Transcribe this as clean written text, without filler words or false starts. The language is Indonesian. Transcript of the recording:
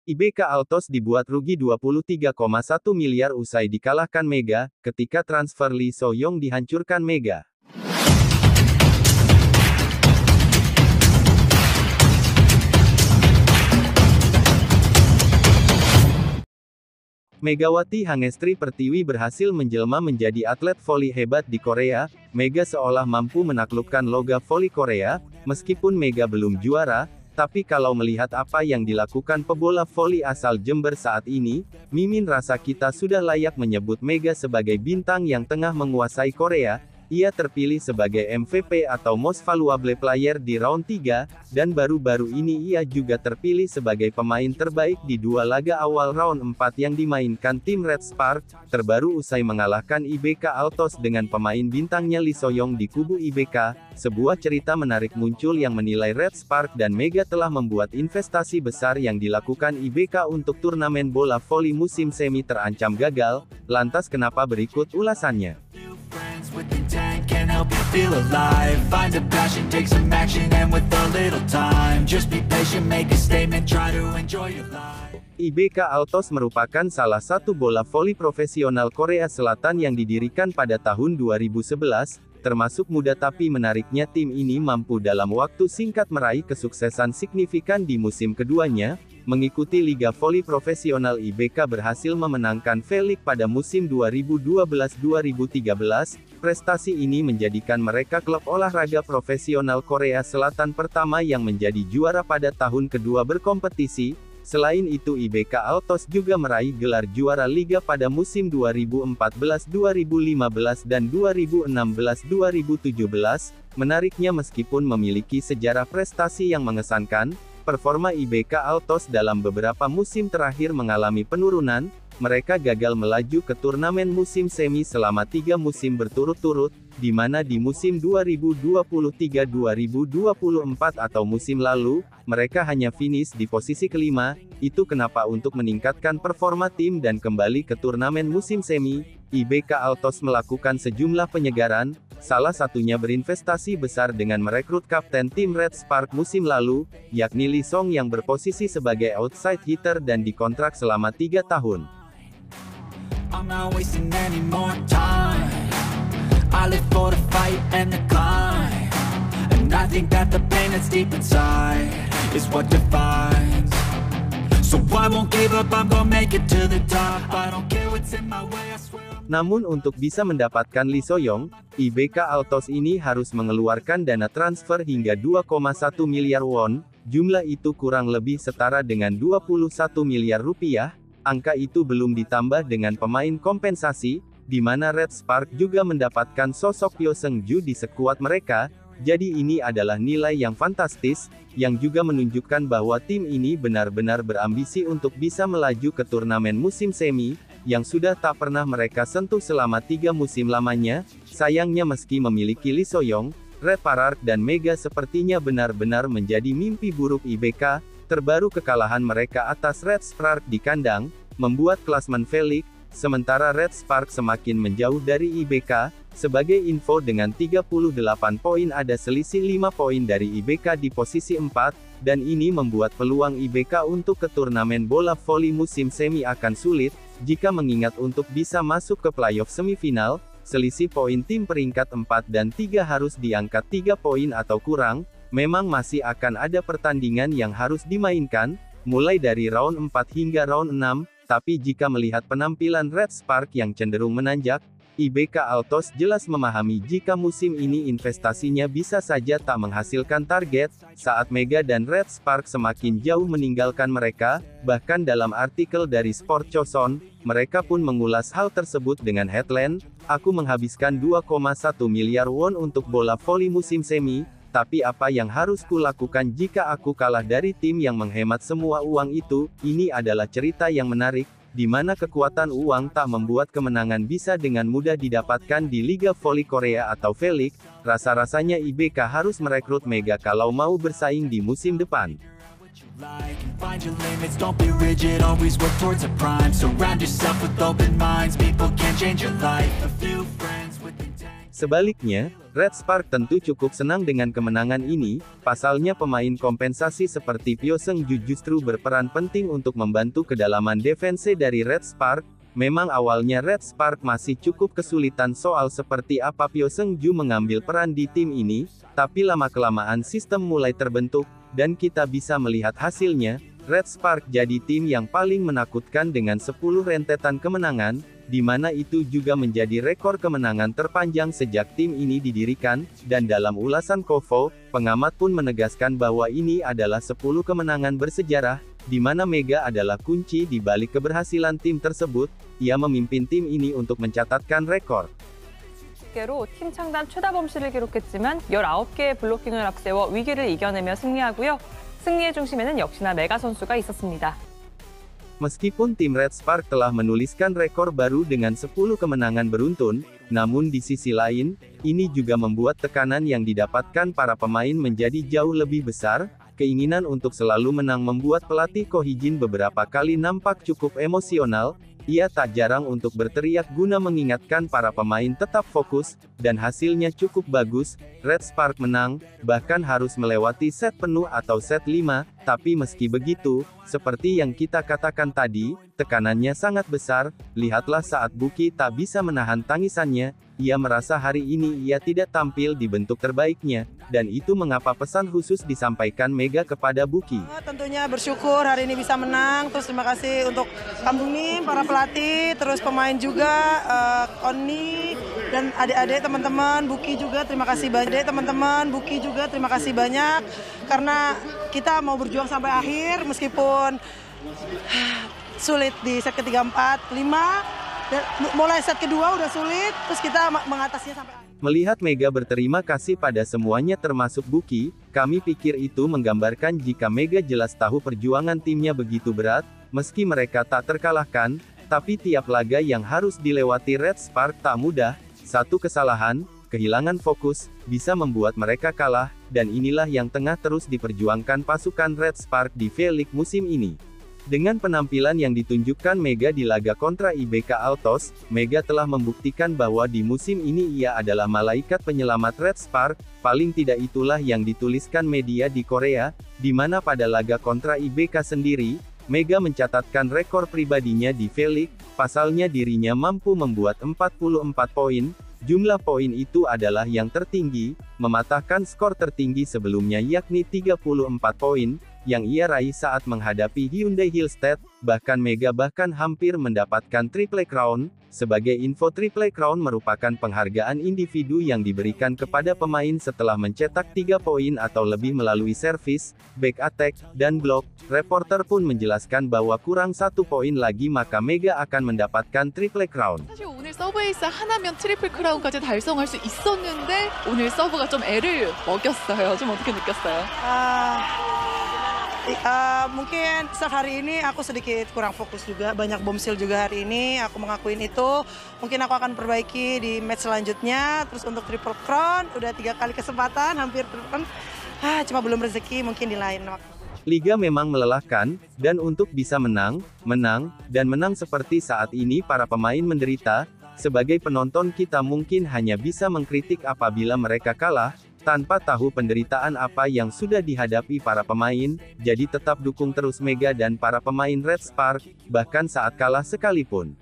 IBK Altos dibuat rugi 23,1 miliar usai dikalahkan Mega, ketika transfer Lee So-yong dihancurkan Mega. Megawati Hangestri Pertiwi berhasil menjelma menjadi atlet voli hebat di Korea. Mega seolah mampu menaklukkan loga voli Korea, meskipun Mega belum juara. Tapi kalau melihat apa yang dilakukan pebola voli asal Jember saat ini, Mimin rasa kita sudah layak menyebut Mega sebagai bintang yang tengah menguasai Korea. Ia terpilih sebagai MVP atau Most Valuable Player di round 3, dan baru-baru ini ia juga terpilih sebagai pemain terbaik di dua laga awal round 4 yang dimainkan tim Red Spark, terbaru usai mengalahkan IBK Altos dengan pemain bintangnya Lee So-yong di kubu IBK. Sebuah cerita menarik muncul yang menilai Red Spark dan Mega telah membuat investasi besar yang dilakukan IBK untuk turnamen bola voli musim semi terancam gagal. Lantas kenapa, berikut ulasannya. With intent can help you feel alive. Find a passion, take some action, and with a little time, just be patient, make a statement, try to enjoy your life. IBK Altos merupakan salah satu bola voli profesional Korea Selatan yang didirikan pada tahun 2011, termasuk muda, tapi menariknya tim ini mampu dalam waktu singkat meraih kesuksesan signifikan di musim keduanya. Mengikuti Liga Voli Profesional, IBK berhasil memenangkan V-League pada musim 2012-2013. Prestasi ini menjadikan mereka klub olahraga profesional Korea Selatan pertama yang menjadi juara pada tahun kedua berkompetisi. Selain itu, IBK Altos juga meraih gelar juara liga pada musim 2014-2015 dan 2016-2017. Menariknya, meskipun memiliki sejarah prestasi yang mengesankan, performa IBK Altos dalam beberapa musim terakhir mengalami penurunan. Mereka gagal melaju ke turnamen musim semi selama 3 musim berturut-turut, di mana di musim 2023-2024 atau musim lalu, mereka hanya finish di posisi kelima. Itu kenapa untuk meningkatkan performa tim dan kembali ke turnamen musim semi, IBK Altos melakukan sejumlah penyegaran, salah satunya berinvestasi besar dengan merekrut kapten tim Red Spark musim lalu, yakni Lee Song yang berposisi sebagai outside hitter dan dikontrak selama 3 tahun. I'm not wasting any more time. I live for the fight and the climb, and I think that the pain that's deep inside is what defines. So I won't give up, I'm gonna make it to the top. I don't care what's in my way, I swear. Namun untuk bisa mendapatkan Lee So-yong, IBK Altos ini harus mengeluarkan dana transfer hingga 2,1 miliar won, jumlah itu kurang lebih setara dengan 21 miliar rupiah. Angka itu belum ditambah dengan pemain kompensasi, di mana Red Spark juga mendapatkan sosok Pyo Seung-ju di skuad mereka. Jadi ini adalah nilai yang fantastis, yang juga menunjukkan bahwa tim ini benar-benar berambisi untuk bisa melaju ke turnamen musim semi, yang sudah tak pernah mereka sentuh selama 3 musim lamanya. Sayangnya meski memiliki Lee So-yong, Red Spark dan Mega sepertinya benar-benar menjadi mimpi buruk IBK. Terbaru kekalahan mereka atas Red Spark di kandang, membuat klasmen V-League, sementara Red Spark semakin menjauh dari IBK. Sebagai info, dengan 38 poin ada selisih 5 poin dari IBK di posisi 4, dan ini membuat peluang IBK untuk ke turnamen bola voli musim semi akan sulit, jika mengingat untuk bisa masuk ke playoff semifinal, selisih poin tim peringkat 4 dan 3 harus diangkat 3 poin atau kurang. Memang masih akan ada pertandingan yang harus dimainkan, mulai dari round 4 hingga round 6, tapi jika melihat penampilan Red Spark yang cenderung menanjak, IBK Altos jelas memahami jika musim ini investasinya bisa saja tak menghasilkan target, saat Mega dan Red Spark semakin jauh meninggalkan mereka. Bahkan dalam artikel dari Sport Choson, mereka pun mengulas hal tersebut dengan headline, "Aku menghabiskan 2,1 miliar won untuk bola voli musim semi, tapi apa yang harus kulakukan jika aku kalah dari tim yang menghemat semua uang itu?" Ini adalah cerita yang menarik, di mana kekuatan uang tak membuat kemenangan bisa dengan mudah didapatkan di Liga Voli Korea atau V-League. Rasa-rasanya IBK harus merekrut Mega kalau mau bersaing di musim depan. Find your limits, don't be rigid, always work towards a prime. Surround yourself with open minds, people can change your life. A few friends with intent. Sebaliknya, Red Spark tentu cukup senang dengan kemenangan ini, pasalnya pemain kompensasi seperti Pyo Seung-ju justru berperan penting untuk membantu kedalaman defense dari Red Spark. Memang awalnya Red Spark masih cukup kesulitan soal seperti apa Pyo Seung-ju mengambil peran di tim ini, tapi lama-kelamaan sistem mulai terbentuk, dan kita bisa melihat hasilnya. Red Spark jadi tim yang paling menakutkan dengan 10 rentetan kemenangan, di mana itu juga menjadi rekor kemenangan terpanjang sejak tim ini didirikan, dan dalam ulasan Kovo, pengamat pun menegaskan bahwa ini adalah 10 kemenangan bersejarah, di mana Mega adalah kunci di balik keberhasilan tim tersebut. Ia memimpin tim ini untuk mencatatkan rekor. 개로 팀 창단 최다 범실을 기록했지만 19개의 블로킹을 앞세워 위기를 이겨내며 승리하고요. 승리의 중심에는 역시나 메가 선수가 있었습니다. Meskipun tim Red Spark telah menuliskan rekor baru dengan 10 kemenangan beruntun, namun di sisi lain, ini juga membuat tekanan yang didapatkan para pemain menjadi jauh lebih besar. Keinginan untuk selalu menang membuat pelatih Ko Hee-jin beberapa kali nampak cukup emosional. Ia tak jarang untuk berteriak guna mengingatkan para pemain tetap fokus, dan hasilnya cukup bagus. Red Spark menang, bahkan harus melewati set penuh atau set 5, tapi meski begitu, seperti yang kita katakan tadi, tekanannya sangat besar. Lihatlah saat Buki tak bisa menahan tangisannya, ia merasa hari ini ia tidak tampil di bentuk terbaiknya, dan itu mengapa pesan khusus disampaikan Mega kepada Buki. Tentunya bersyukur hari ini bisa menang, terus terima kasih untuk Kambumi, para pelatih, terus pemain juga, Oni, dan adik-adik teman-teman, Buki juga terima kasih banyak, teman-teman, Buki juga terima kasih banyak, karena kita mau berjuang sampai akhir, meskipun sulit di set ketiga, 4, 5, dan mulai set kedua udah sulit, terus kita mengatasinya sampai akhir. Melihat Mega berterima kasih pada semuanya termasuk Buki, kami pikir itu menggambarkan jika Mega jelas tahu perjuangan timnya begitu berat, meski mereka tak terkalahkan, tapi tiap laga yang harus dilewati Red Spark tak mudah. Satu kesalahan, kehilangan fokus, bisa membuat mereka kalah, dan inilah yang tengah terus diperjuangkan pasukan Red Spark di V-League musim ini. Dengan penampilan yang ditunjukkan Mega di laga kontra IBK Altos, Mega telah membuktikan bahwa di musim ini ia adalah malaikat penyelamat Red Spark. Paling tidak itulah yang dituliskan media di Korea, di mana pada laga kontra IBK sendiri, Mega mencatatkan rekor pribadinya di V-League. Pasalnya dirinya mampu membuat 44 poin. Jumlah poin itu adalah yang tertinggi, mematahkan skor tertinggi sebelumnya yakni 34 poin, yang ia raih saat menghadapi Hyundai Hillstead. Bahkan Mega hampir mendapatkan Triple Crown. Sebagai info, Triple Crown merupakan penghargaan individu yang diberikan kepada pemain setelah mencetak 3 poin atau lebih melalui servis, back attack, dan blok. Reporter pun menjelaskan bahwa kurang 1 poin lagi maka Mega akan mendapatkan Triple Crown. 사실 오늘 서브 에이스 하나면 트리플 크라운까지 달성할 수 있었는데 오늘 서브가 좀 애를 먹였어요. 좀 어떻게 느꼈어요? Mungkin start hari ini aku sedikit kurang fokus juga, banyak bombshell juga hari ini, aku mengakuin itu. Mungkin aku akan perbaiki di match selanjutnya. Terus untuk Triple Crown, udah 3 kali kesempatan, hampir Triple Crown, cuma belum rezeki, mungkin di lain waktu. Liga memang melelahkan, dan untuk bisa menang seperti saat ini para pemain menderita. Sebagai penonton kita mungkin hanya bisa mengkritik apabila mereka kalah, tanpa tahu penderitaan apa yang sudah dihadapi para pemain, jadi tetap dukung terus Mega dan para pemain Red Spark, bahkan saat kalah sekalipun.